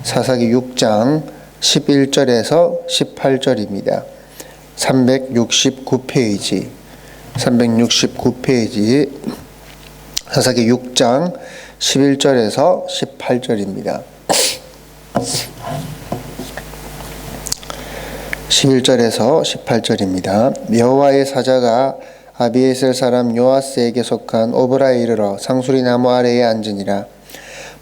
사사기 6장 11절에서 18절입니다. 369페이지 사사기 6장 11절에서 18절입니다. 11절에서 18절입니다. 여호와의 사자가 아비에셀 사람 요아스에게 속한 오브라에 이르러 상수리 나무 아래에 앉으니라.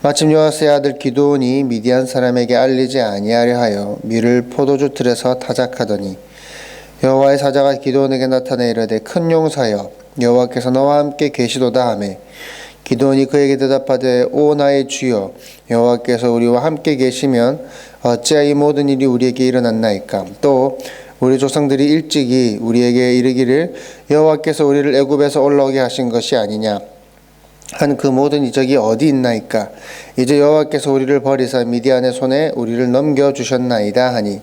마침 요아스의 아들 기드온이 미디안 사람에게 알리지 아니하려 하여 밀을 포도주 틀에서 타작하더니 여호와의 사자가 기드온에게 나타내 이르되 큰 용사여 여호와께서 너와 함께 계시도다 하매 기드온이 그에게 대답하되 오 나의 주여 여호와께서 우리와 함께 계시면 어찌하여 이 모든 일이 우리에게 일어났나이까. 또 우리 조상들이 일찍이 우리에게 이르기를 여호와께서 우리를 애굽에서 올라오게 하신 것이 아니냐 한 그 모든 이적이 어디 있나이까. 이제 여호와께서 우리를 버리사 미디안의 손에 우리를 넘겨주셨나이다 하니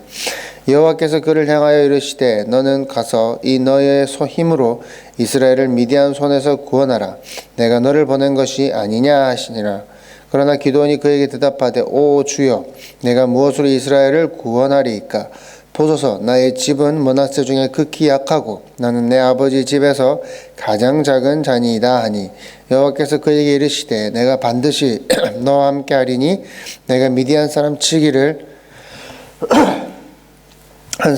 여호와께서 그를 향하여 이르시되 너는 가서 이 너의 힘으로 이스라엘을 미디안 손에서 구원하라. 내가 너를 보낸 것이 아니냐 하시니라. 그러나 기드온이 그에게 대답하되 오 주여 내가 무엇으로 이스라엘을 구원하리이까. 보소서 나의 집은 므낫세 중에 극히 약하고 나는 내 아버지 집에서 가장 작은 자니이다 하니 여호와께서 그에게 이르시되 내가 반드시 너와 함께 하리니 내가 미디안 사람 치기를 한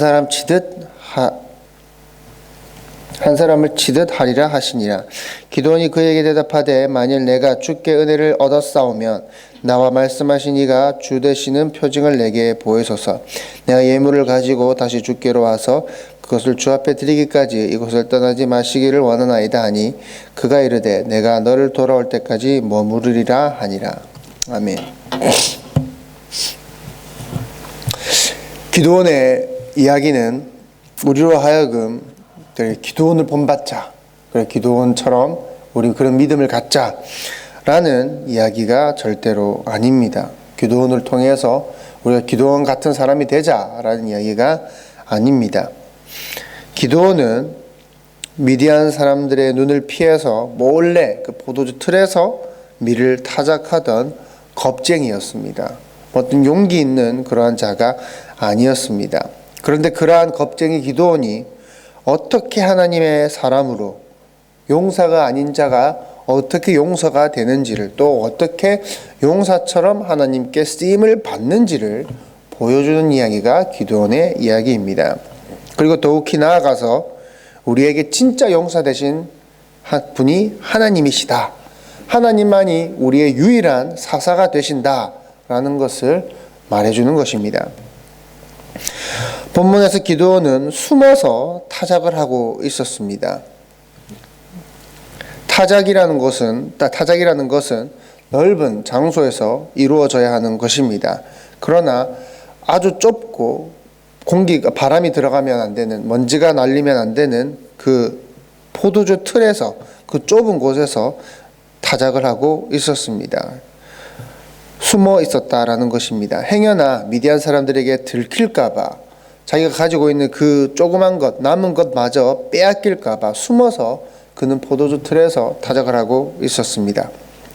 사람을 치듯 하리라 하시니라. 기드온이 그에게 대답하되 만일 내가 주께 은혜를 얻었사오면 나와 말씀하신 이가 주 되시는 표징을 내게 보이소서. 내가 예물을 가지고 다시 주께로 와서 그것을 주 앞에 드리기까지 이곳을 떠나지 마시기를 원하나이다 하니 그가 이르되 내가 너를 돌아올 때까지 머무르리라 하니라. 아멘. 기드온의 이야기는 우리로 하여금 기드온을 본받자, 그래 기드온처럼 우리 그런 믿음을 갖자라는 이야기가 절대로 아닙니다. 기드온을 통해서 우리가 기드온 같은 사람이 되자라는 이야기가 아닙니다. 기드온은 미디안 사람들의 눈을 피해서 몰래 그 포도주 틀에서 밀을 타작하던 겁쟁이였습니다. 어떤 용기 있는 그러한 자가 아니었습니다. 그런데 그러한 겁쟁이 기드온이 어떻게 하나님의 사람으로 용사가 아닌 자가 어떻게 용서가 되는지를 또 어떻게 용사처럼 하나님께 쓰임을 받는지를 보여주는 이야기가 기드온의 이야기입니다. 그리고 더욱이 나아가서 우리에게 진짜 용사 되신 분이 하나님이시다. 하나님만이 우리의 유일한 사사가 되신다라는 것을 말해주는 것입니다. 본문에서 기드온은 숨어서 타작을 하고 있었습니다. 타작이라는 것은 넓은 장소에서 이루어져야 하는 것입니다. 그러나 아주 좁고 바람이 들어가면 안 되는, 먼지가 날리면 안 되는 그 포도주 틀에서 그 좁은 곳에서 타작을 하고 있었습니다. 숨어 있었다라는 것입니다. 행여나 미디안 사람들에게 들킬까봐 자기가 가지고 있는 그 조그만 것, 남은 것마저 빼앗길까봐 숨어서 그는 포도주 틀에서 타작을 하고 있었습니다.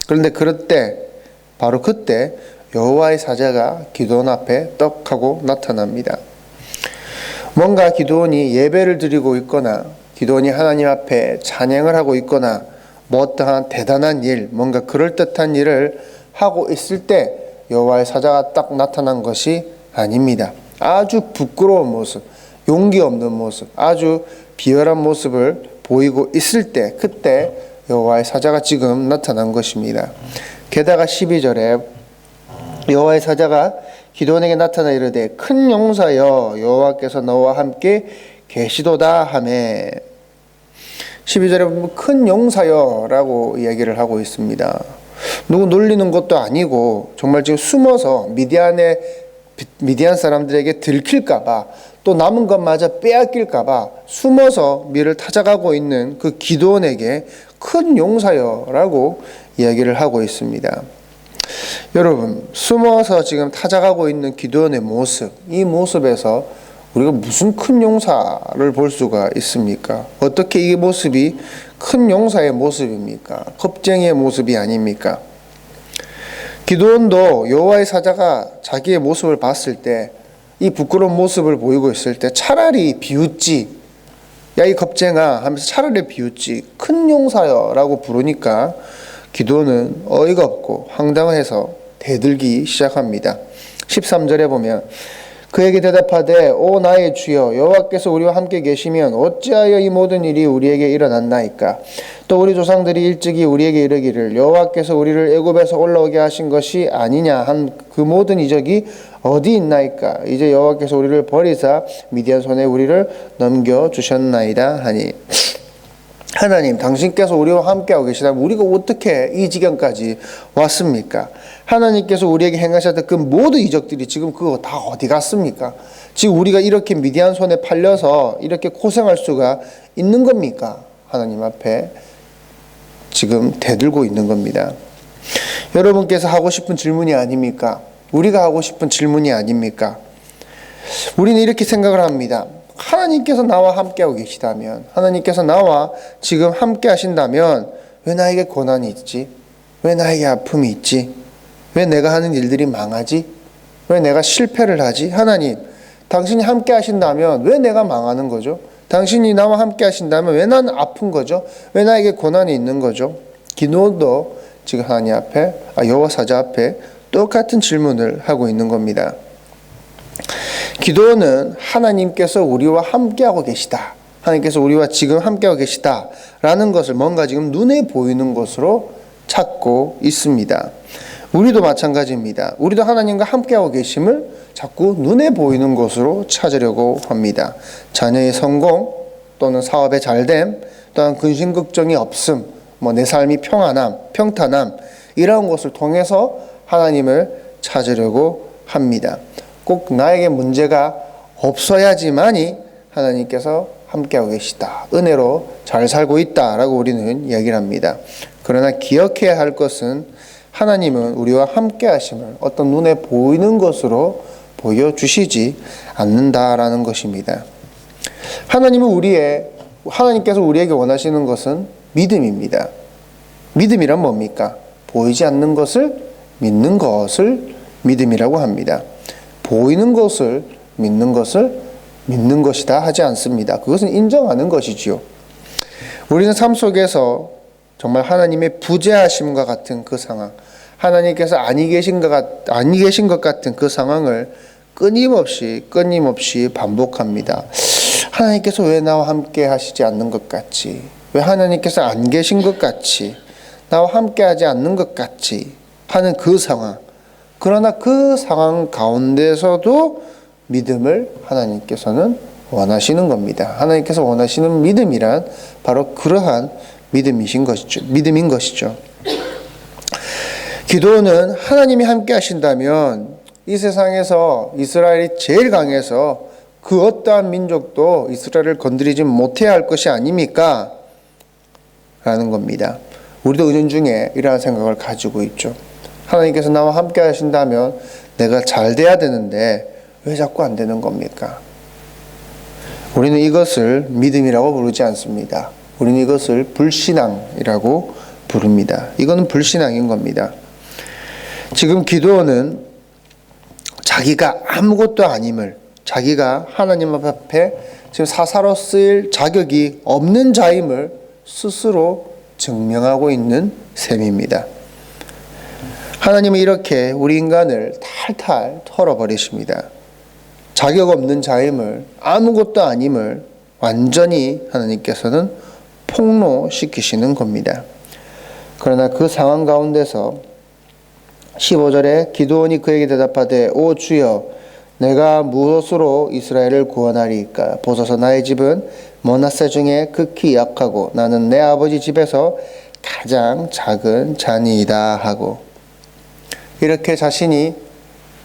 그런데 바로 그때 여호와의 사자가 기드온 앞에 떡 하고 나타납니다. 뭔가 기드온이 예배를 드리고 있거나 기드온이 하나님 앞에 찬양을 하고 있거나 뭐 어떠한 대단한 일, 뭔가 그럴듯한 일을 하고 있을 때 여호와의 사자가 딱 나타난 것이 아닙니다. 아주 부끄러운 모습, 용기 없는 모습, 아주 비열한 모습을 보이고 있을 때 그때 여호와의 사자가 지금 나타난 것입니다. 게다가 12절에 여호와의 사자가 기드온에게 나타나 이르되 큰 용사여 여호와께서 너와 함께 계시도다 하매 12절에 보면 큰 용사여 라고 이야기를 하고 있습니다. 누구 놀리는 것도 아니고 정말 지금 숨어서 미디안 사람들에게 들킬까봐 또 남은 것마저 빼앗길까봐 숨어서 밀을 타작하고 있는 그 기드온에게 큰 용사여라고 이야기를 하고 있습니다. 여러분, 숨어서 지금 타작하고 있는 기드온의 모습, 이 모습에서 우리가 무슨 큰 용사를 볼 수가 있습니까? 어떻게 이 모습이 큰 용사의 모습입니까? 겁쟁이의 모습이 아닙니까? 기드온도 여호와의 사자가 자기의 모습을 봤을 때, 이 부끄러운 모습을 보이고 있을 때 차라리 비웃지, 야 이 겁쟁아 하면서 차라리 비웃지, 큰 용사여 라고 부르니까 기드온은 어이가 없고 황당해서 대들기 시작합니다. 13절에 보면 그에게 대답하되 오 나의 주여 여호와께서 우리와 함께 계시면 어찌하여 이 모든 일이 우리에게 일어났나이까. 또 우리 조상들이 일찍이 우리에게 이르기를 여호와께서 우리를 애굽에서 올라오게 하신 것이 아니냐 한 그 모든 이적이 어디 있나이까. 이제 여호와께서 우리를 버리사 미디안 손에 우리를 넘겨주셨나이다 하니, 하나님 당신께서 우리와 함께하고 계시다면 우리가 어떻게 이 지경까지 왔습니까? 하나님께서 우리에게 행하셨던 그 모든 이적들이 지금 그거 다 어디 갔습니까? 지금 우리가 이렇게 미디안 손에 팔려서 이렇게 고생할 수가 있는 겁니까? 하나님 앞에 지금 대들고 있는 겁니다. 여러분께서 하고 싶은 질문이 아닙니까? 우리가 하고 싶은 질문이 아닙니까? 우리는 이렇게 생각을 합니다. 하나님께서 나와 함께하고 계시다면, 하나님께서 나와 지금 함께 하신다면 왜 나에게 고난이 있지? 왜 나에게 아픔이 있지? 왜 내가 하는 일들이 망하지? 왜 내가 실패를 하지? 하나님, 당신이 함께 하신다면 왜 내가 망하는 거죠? 당신이 나와 함께 하신다면 왜 나는 아픈 거죠? 왜 나에게 고난이 있는 거죠? 기드온도 지금 하나님 앞에, 여호와 사자 앞에 똑같은 질문을 하고 있는 겁니다. 기도는 하나님께서 우리와 함께하고 계시다, 하나님께서 우리와 지금 함께하고 계시다 라는 것을 뭔가 지금 눈에 보이는 것으로 찾고 있습니다. 우리도 마찬가지입니다. 우리도 하나님과 함께하고 계심을 자꾸 눈에 보이는 것으로 찾으려고 합니다. 자녀의 성공 또는 사업의 잘됨 또는 근심 걱정이 없음, 내 삶이 평안함, 평탄함, 이러한 것을 통해서 하나님을 찾으려고 합니다. 꼭 나에게 문제가 없어야지만이 하나님께서 함께하고 계시다, 은혜로 잘 살고 있다라고 우리는 이야기를 합니다. 그러나 기억해야 할 것은 하나님은 우리와 함께 하심을 어떤 눈에 보이는 것으로 보여주시지 않는다라는 것입니다. 하나님께서 우리에게 원하시는 것은 믿음입니다. 믿음이란 뭡니까? 보이지 않는 것을 믿는 것을 믿음이라고 합니다. 보이는 것을 믿는 것이다 하지 않습니다. 그것은 인정하는 것이지요. 우리는 삶 속에서 정말 하나님의 부재하심과 같은 그 상황, 하나님께서 아니 계신 것 같은 그 상황을 끊임없이 반복합니다. 하나님께서 왜 나와 함께 하시지 않는 것 같지? 왜 하나님께서 안 계신 것 같이? 나와 함께 하지 않는 것 같이? 하는 그 상황. 그러나 그 상황 가운데서도 믿음을 하나님께서는 원하시는 겁니다. 하나님께서 원하시는 믿음이란 바로 그러한 믿음인 것이죠. 기도는 하나님이 함께 하신다면 이 세상에서 이스라엘이 제일 강해서 그 어떠한 민족도 이스라엘을 건드리지 못해야 할 것이 아닙니까? 라는 겁니다. 우리도 은연중에 이러한 생각을 가지고 있죠. 하나님께서 나와 함께 하신다면 내가 잘 돼야 되는데 왜 자꾸 안 되는 겁니까? 우리는 이것을 믿음이라고 부르지 않습니다. 우리는 이것을 불신앙이라고 부릅니다. 이거는 불신앙인 겁니다. 지금 기도는 자기가 아무것도 아님을, 자기가 하나님 앞에 지금 사사로 쓰일 자격이 없는 자임을 스스로 증명하고 있는 셈입니다. 하나님은 이렇게 우리 인간을 탈탈 털어버리십니다. 자격 없는 자임을, 아무것도 아님을 완전히 하나님께서는 폭로시키시는 겁니다. 그러나 그 상황 가운데서 15절에 기드온이 그에게 대답하되 오 주여 내가 무엇으로 이스라엘을 구원하리이까? 보소서 나의 집은 므낫세 중에 극히 약하고 나는 내 아버지 집에서 가장 작은 자니이다 하고, 이렇게 자신이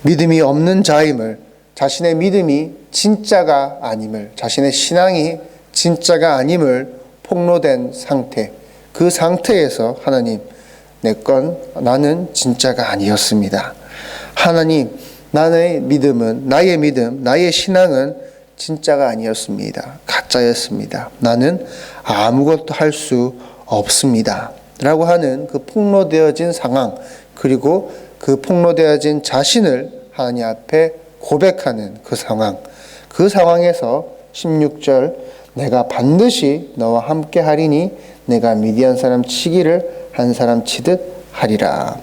믿음이 없는 자임을, 자신의 믿음이 진짜가 아님을, 자신의 신앙이 진짜가 아님을 폭로된 상태, 그 상태에서 하나님, 나는 진짜가 아니었습니다. 하나님, 나의 믿음, 나의 신앙은 진짜가 아니었습니다. 가짜였습니다. 나는 아무것도 할 수 없습니다. 라고 하는 그 폭로되어진 상황, 그리고 그 폭로되어진 자신을 하나님 앞에 고백하는 그 상황에서 16절 내가 반드시 너와 함께 하리니 내가 미디안 사람 치기를 한 사람 치듯 하리라.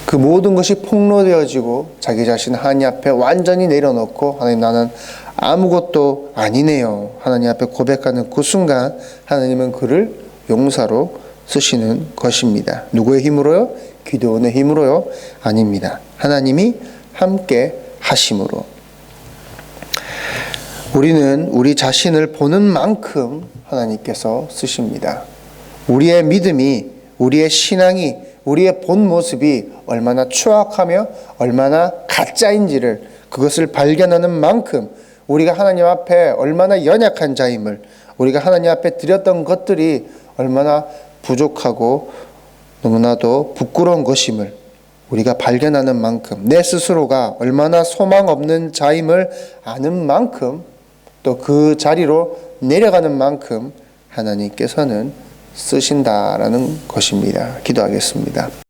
그 모든 것이 폭로되어지고 자기 자신 하나님 앞에 완전히 내려놓고 하나님 나는 아무것도 아니네요 하나님 앞에 고백하는 그 순간 하나님은 그를 용사로 쓰시는 것입니다. 누구의 힘으로요? 기드온의 힘으로요? 아닙니다. 하나님이 함께 하심으로. 우리는 우리 자신을 보는 만큼 하나님께서 쓰십니다. 우리의 믿음이, 우리의 신앙이, 우리의 본 모습이 얼마나 추악하며 얼마나 가짜인지를 그것을 발견하는 만큼 우리가 하나님 앞에 얼마나 연약한 자임을, 우리가 하나님 앞에 드렸던 것들이 얼마나 부족하고 너무나도 부끄러운 것임을 우리가 발견하는 만큼, 내 스스로가 얼마나 소망 없는 자임을 아는 만큼, 또 그 자리로 내려가는 만큼 하나님께서는 쓰신다라는 것입니다. 기도하겠습니다.